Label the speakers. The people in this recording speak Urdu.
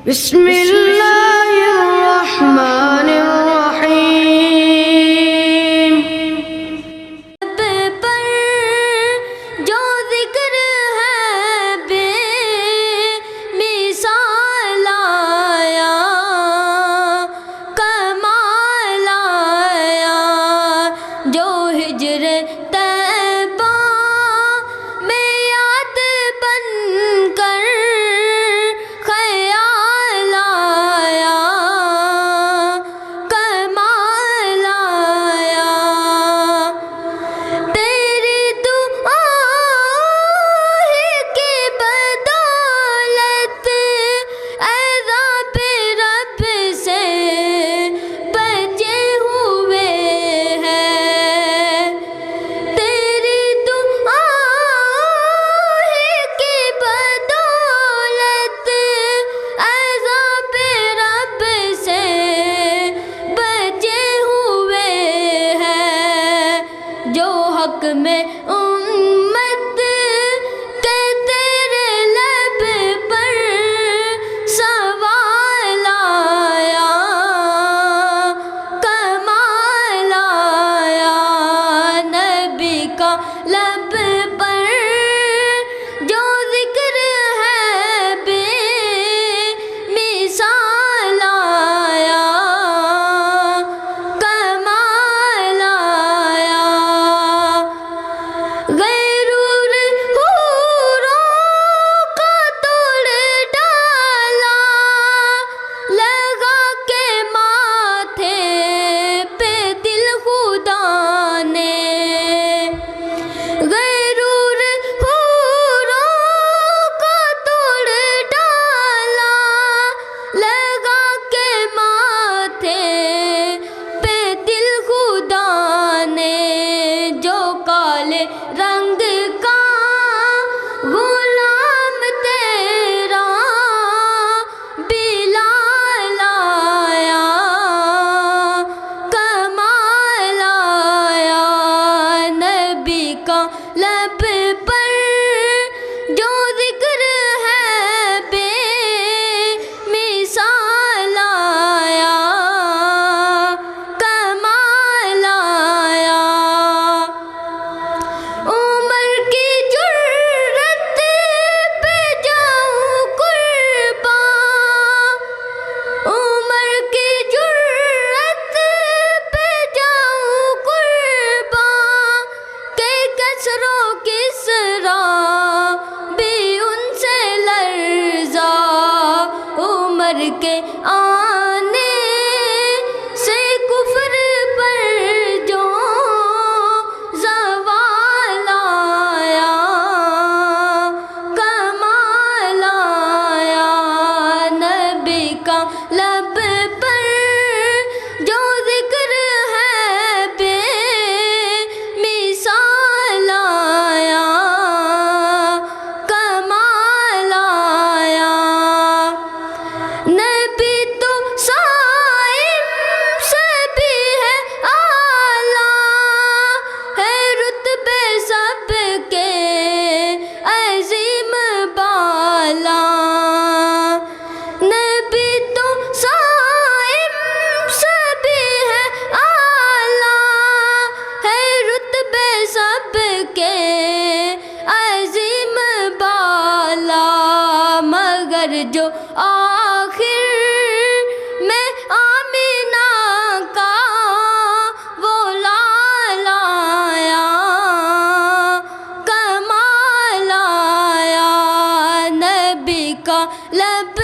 Speaker 1: بسم اللہ الرحمن الرحیم۔
Speaker 2: پر جو ذکر ہے بے مثال آیا، کمال آیا، جو ہجر طیبہ میں یاد بن کر خیال آیا، کمال آیا۔ تیری دعائیں کی بدولت عذاب رب سے بچے ہوئے ہیں، تیری دعائیں کی بدولت عذاب رب سے بچے ہوئے ہیں، جو حق میں امت کے تیرے لب پر سوال آیا، کمال آیا۔ نبی کا لب پر جو ذکر ہے بے مثال آیا، کمال آیا۔ غیرور حوروں کا توڑ ڈالا، لگا کے ماتھے پہ دل خدا نے، غیرور حوروں کا توڑ ڈالا، لگا کے ماتھے پہ دل خدا نے، جو کالے رنگ کا غلام تیرا بلال آیا، کمال آیا۔ نبی کا لب پر جو ذکر ہے بے مثال آیا، کمال آیا۔ عمر کی جرت پہ جاؤں قربان، عمر کی جرت پہ جاؤں قربان، کہ کسر و کسرا بھی ان سے لرزا، عمر کے آنے سے کفر پر جو زوال آیا، کمال آیا۔ نبی کا لب پر جو ذکر ہے بے مثال آیا، کمال آیا۔ نبی تو صائم سے بھی ہے اعلیٰ، ہے رتبے سب کے عظیم بالا، نبی تو صائم سے بھی ہے اعلیٰ، ہے رتبے سب کے عظیم بالا، مگر جو آخر میں آمینہ کا وہ لال آیا، کمال آیا۔ نبی کا لب